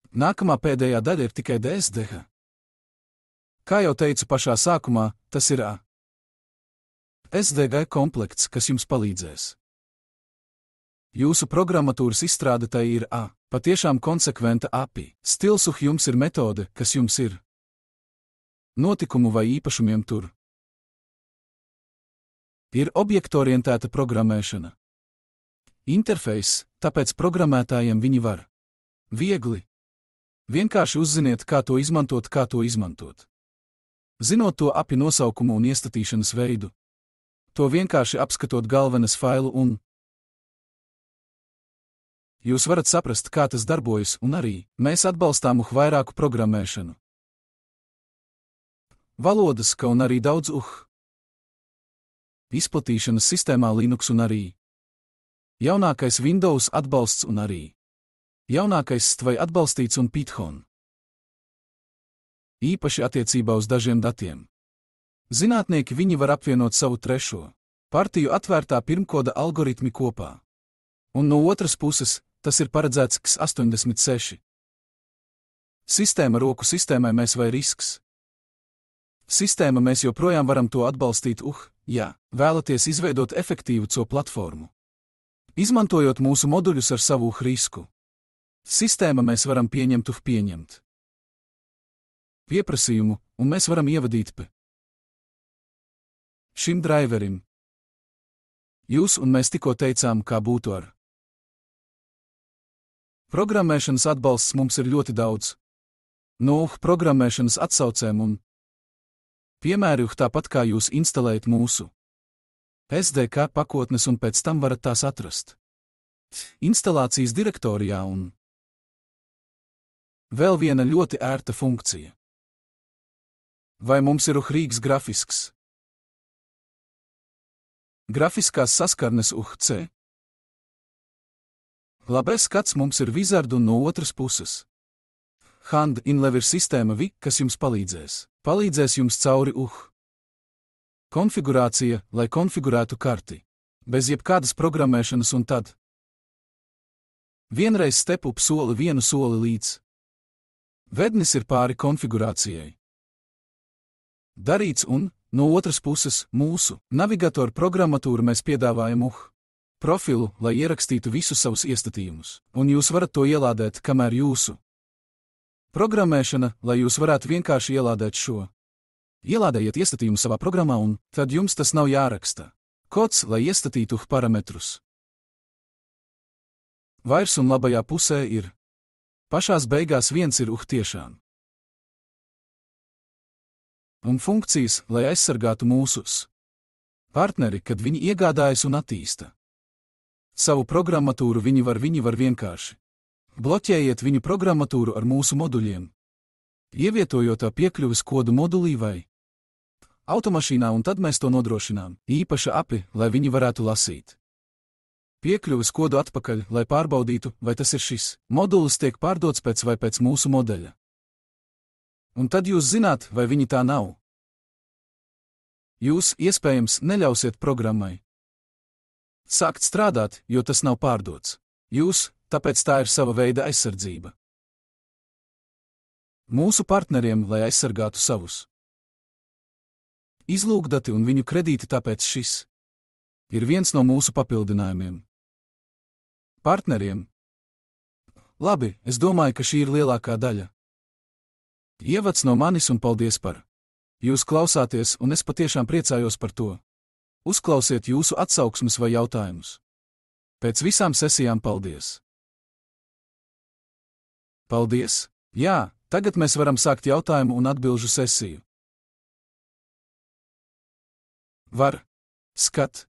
Nākamā pēdējā daļa ir tikai DSDH. Kā jau teicu pašā sākumā, tas ir SDG komplekts, kas jums palīdzēs. Jūsu programmatūras izstrāde tai ir patiešām konsekventa API. Stilsuh jums ir metode, kas jums ir notikumu vai īpašumiem tur. Ir objektorientēta programmēšana. Interfejs, tāpēc programmētājiem viņi var viegli. Vienkārši uzziniet, kā to izmantot. Zinot to API nosaukumu un iestatīšanas veidu, to vienkārši apskatot galvenas failu un jūs varat saprast, kā tas darbojas, un arī mēs atbalstām vairāku programmēšanu. Valodas, kā un arī daudz izplatīšanas sistēmā Linux un arī jaunākais Windows atbalsts un arī jaunākais STVI atbalstīts un Python. Īpaši attiecībā uz dažiem datiem. Zinātnieki viņi var apvienot savu trešo partiju atvērtā pirmkoda algoritmi kopā. Un no otras puses, tas ir paredzēts x86. Sistēma roku sistēmai mēs vai risks. Sistēma mēs joprojām varam to atbalstīt, ja vēlaties izveidot efektīvu CO platformu. Izmantojot mūsu moduļus ar savu risku. Sistēma mēs varam pieņemt pieprasījumu, un mēs varam ievadīt šim driverim. Jūs un mēs tikko teicām, kā būtu ar programmēšanas atbalsts mums ir ļoti daudz. No programmēšanas atsaucēm un piemēri tāpat kā jūs instalējat mūsu SDK pakotnes un pēc tam varat tās atrast instalācijas direktorijā un vēl viena ļoti ērta funkcija. Vai mums ir Rīgas grafisks? Grafiskās saskarnes C. Labais skats mums ir Wizard un no otras puses. Hand-in-lever sistēma kas jums palīdzēs. Palīdzēs jums cauri konfigurācija, lai konfigurētu karti. Bez jebkādas programmēšanas un tad vienreiz step up soli vienu soli līdz. Vednis ir pāri konfigurācijai. Darīts un, no otras puses, mūsu navigatoru programmatūru mēs piedāvājam profilu, lai ierakstītu visus savus iestatījumus, un jūs varat to ielādēt, kamēr jūsu programmēšana, lai jūs varētu vienkārši ielādēt šo. Ielādējiet iestatījumu savā programmā un tad jums tas nav jāraksta. Kods, lai iestatītu parametrus. Vairs un labajā pusē ir. Pašās beigās viens ir tiešām. Un funkcijas, lai aizsargātu mūsus partneri, kad viņi iegādājas un attīsta savu programmatūru, viņi var vienkārši. Bloķējiet viņu programmatūru ar mūsu moduļiem. Ievietojot piekļuves kodu modulī vai automašīnā, un tad mēs to nodrošinām. Īpaša API, lai viņi varētu lasīt piekļuves kodu atpakaļ, lai pārbaudītu, vai tas ir šis modulis tiek pārdots pēc mūsu modeļa. Un tad jūs zināt, vai viņi tā nav. Jūs, iespējams, neļausiet programmai sākt strādāt, jo tas nav pārdots. Jūs, tāpēc tā ir sava veida aizsardzība. Mūsu partneriem, lai aizsargātu savus izlūkdati un viņu kredīti, tāpēc šis ir viens no mūsu papildinājumiem. Partneriem. Labi, es domāju, ka šī ir lielākā daļa. Ievads no manis un paldies par jūs klausāties, un es patiešām priecājos par to. Uzklausiet jūsu atsauksmes vai jautājumus. Pēc visām sesijām paldies. Paldies! Jā, tagad mēs varam sākt jautājumu un atbilžu sesiju. Var. Skat.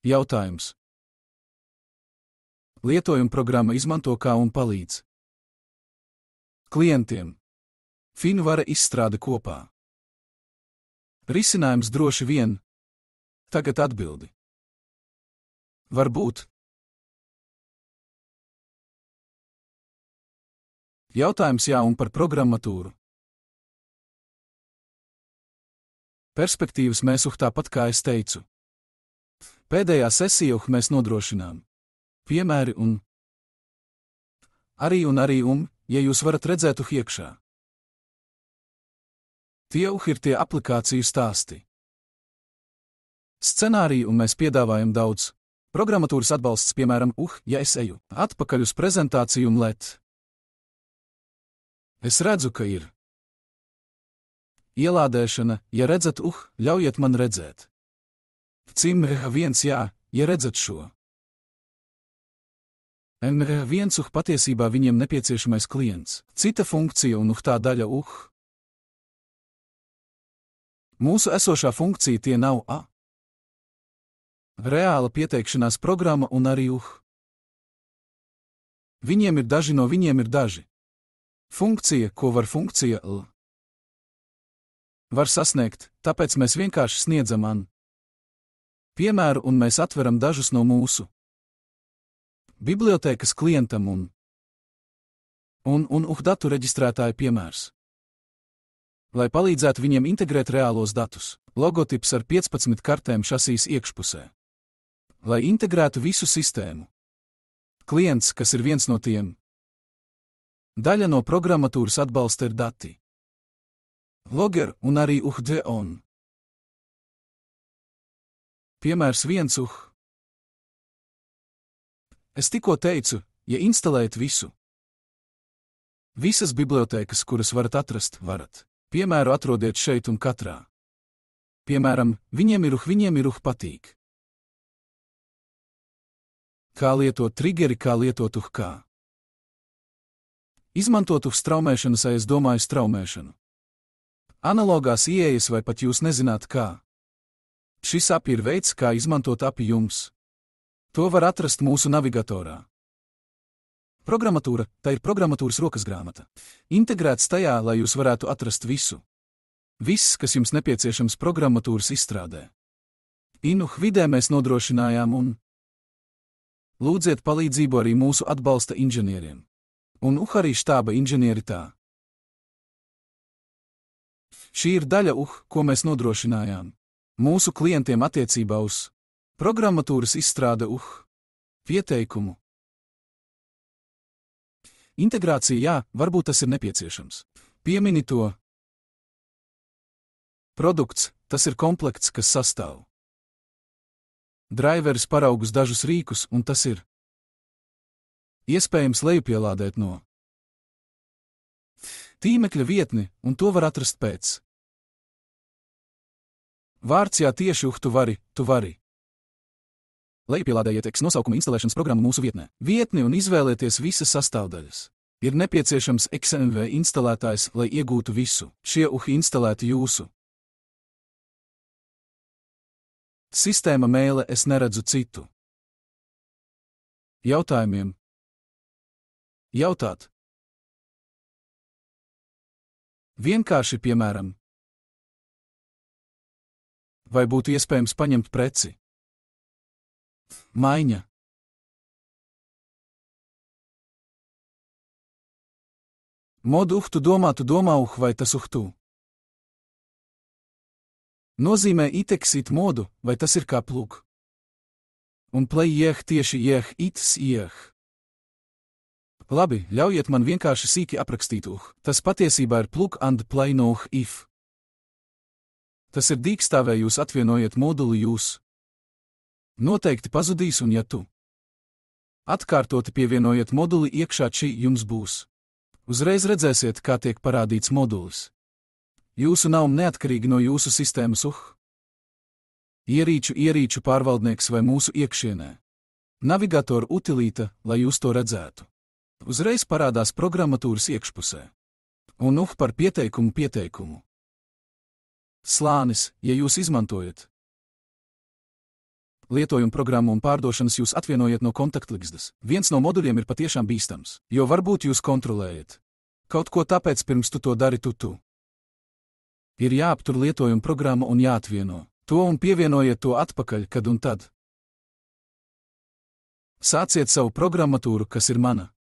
Jautājums. Lietojuma programma izmanto kā un palīdz klientiem. Finvara izstrāde kopā. Risinājums droši vien. Tagad atbildi. Varbūt. Jautājums jā un par programmatūru. Perspektīvas mēs tāpat kā es teicu. Pēdējā sesijā mēs nodrošinām piemēri un arī, ja jūs varat redzēt iekšā. Tie ir tie aplikāciju stāsti. Scenāriju un mēs piedāvājam daudz. Programmatūras atbalsts, piemēram, ja es eju atpakaļ uz prezentāciju un es redzu, ka ir ielādēšana, ja redzat, ļaujiet man redzēt. CIMR1, jā, ja redzat šo. NR1 patiesībā viņiem nepieciešamais klients. Cita funkcija un tā daļa Mūsu esošā funkcija tie nav reāla pieteikšanās programma un arī Viņiem ir daži no viņiem ir daži. Funkcija, ko var funkcija var sasniegt, tāpēc mēs vienkārši sniedzam piemēru un mēs atveram dažus no mūsu bibliotēkas klientam un datu reģistrētāja piemērs. Lai palīdzētu viņiem integrēt reālos datus, logotips ar 15 kartēm šasīs iekšpusē. Lai integrētu visu sistēmu. Klients, kas ir viens no tiem. Daļa no programmatūras atbalsta ir dati. Logger un arī DON. Piemērs 1 Es tikko teicu, ja instalējat visu. Visas bibliotēkas, kuras varat atrast, varat. Piemēru atrodiet šeit un katrā. Piemēram, viņiem ir patīk. Kā lietot triggeri, kā lietot kā. Izmantot straumēšanas, es domāju straumēšanu. Analogās ieejas vai pat jūs nezināt kā. Šis API ir veids, kā izmantot API jums. To var atrast mūsu navigatorā. Programmatūra, tā ir programmatūras rokasgrāmata. Integrēts tajā, lai jūs varētu atrast visu. Viss, kas jums nepieciešams programmatūras izstrādē. Vidē mēs nodrošinājām un lūdziet palīdzību arī mūsu atbalsta inženieriem. Un arī štāba inženieri tā. Šī ir daļa, ko mēs nodrošinājām. Mūsu klientiem attiecībā uz programmatūras izstrāde pieteikumu. Integrācija, jā, varbūt tas ir nepieciešams. Piemini to. Produkts, tas ir komplekts, kas sastāv. Driveris paraugus dažus rīkus, un tas ir iespējams lejupielādēt no tīmekļa vietni, un to var atrast pēc. Vārds jā tieši tu vari. Lejupielādējiet nosaukuma instalēšanas programmu mūsu vietni un izvēlieties visas sastāvdaļas. Ir nepieciešams XMV instalētājs, lai iegūtu visu. Šie instalēti jūsu sistēma mēle, es neredzu citu. Jautājumiem. Jautāt. Vienkārši, piemēram. Vai būtu iespējams paņemt preci? Maiņa. Modu tu domā, vai tas tu? Nozīmē it modu, vai tas ir kā plug? Un play tieši its. Labi, ļaujiet man vienkārši sīki aprakstīt Tas patiesībā ir plug and play no if. Tas ir dīkstāvē jūs atvienojiet moduli jūs. Noteikti pazudīs un ja tu atkārtoti pievienojiet moduli iekšā, šī jums būs. Uzreiz redzēsiet, kā tiek parādīts modulis. Jūsu nav neatkarīgi no jūsu sistēmas ierīču pārvaldnieks vai mūsu iekšienē. Navigatora utilīta, lai jūs to redzētu. Uzreiz parādās programmatūras iekšpusē. Un par pieteikumu. Slānis, ja jūs izmantojat lietojumu programmu un pārdošanas, jūs atvienojiet no kontaktligzdas. Viens no moduļiem ir patiešām bīstams, jo varbūt jūs kontrolējat kaut ko, tāpēc pirms tu to dari tu. Ir jāaptur lietojumu programma un jāatvieno to un pievienojiet to atpakaļ, kad un tad. Sāciet savu programmatūru, kas ir mana.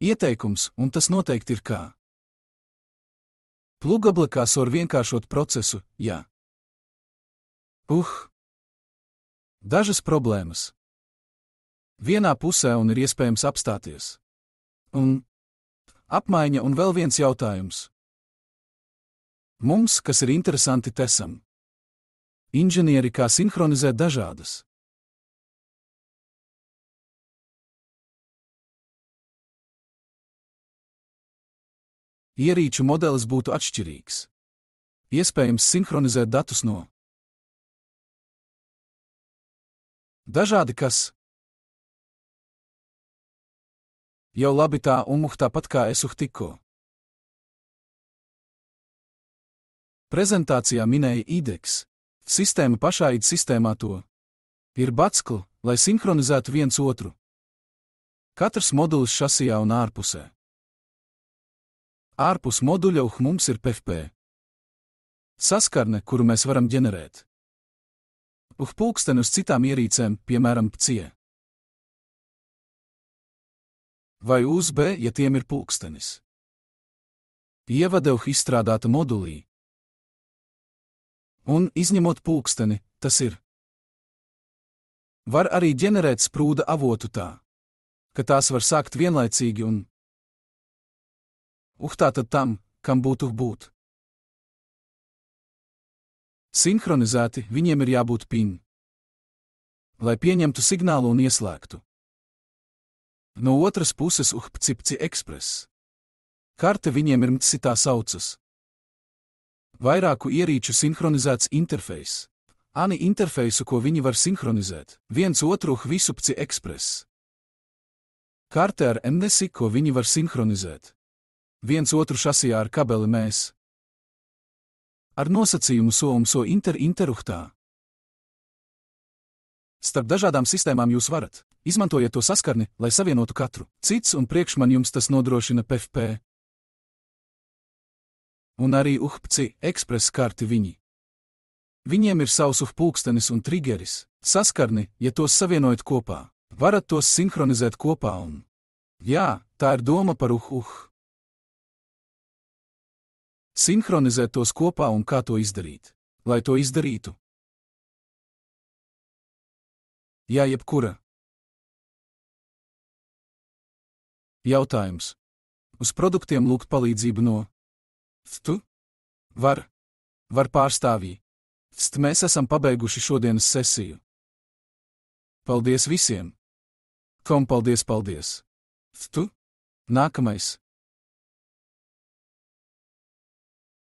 Ieteikums, un tas noteikti ir kā. Plugablikās var vienkāršot procesu, jā. Dažas problēmas. Vienā pusē un ir iespējams apstāties. Un apmaiņa un vēl viens jautājums. Mums, kas ir interesanti, tesam. Inženieri kā sinhronizēt dažādas. Ierīču modelis būtu atšķirīgs. Iespējams sinhronizēt datus no dažādi kas. Jau labi tā tāpat kā es tikko. Prezentācijā minēja IDEX. Sistēma pašā id sistēmā to ir batskli, lai sinhronizētu viens otru. Katrs modulis šasijā un ārpusē. Ārpus moduļa mums ir PFP. Saskarne, kuru mēs varam ģenerēt. Pulksteni uz citām ierīcēm, piemēram, PCIe. Vai USB, ja tiem ir pulkstenis. Ievade izstrādāta modulī. Un, izņemot pulksteni, tas ir. Var arī ģenerēt sprūda avotu tā, ka tās var sākt vienlaicīgi un tātad tam, kam būtu būt. Sinhronizēti, viņiem ir jābūt PIN, lai pieņemtu signālu un ieslēgtu. No otras puses PCI Express. Karte viņiem ir MCI tā saucas. Vairāku ierīču sinhronizēts interfejs. ANI interfejsu, ko viņi var sinhronizēt. Viens otru visu PCI Express. Karte ar MNSI, ko viņi var sinhronizēt. Viens otru šasijā ar kabeli mēs. Ar nosacījumu so interuhtā. Starp dažādām sistēmām jūs varat. Izmantojiet to saskarni, lai savienotu katru. Cits un priekš man jums tas nodrošina PFP. Un arī PCI Express karti viņi. Viņiem ir savs pulkstenis un triggeris. Saskarni, ja tos savienojat kopā. Varat tos sinhronizēt kopā un. Jā, tā ir doma par Sinhronizēt tos kopā un kā to izdarīt. Lai to izdarītu. Jā, jebkura. Jautājums. Uz produktiem lūgt palīdzību no Tu? Var pārstāvji. Mēs esam pabeiguši šodienas sesiju. Paldies visiem. Paldies. Tu? Nākamais.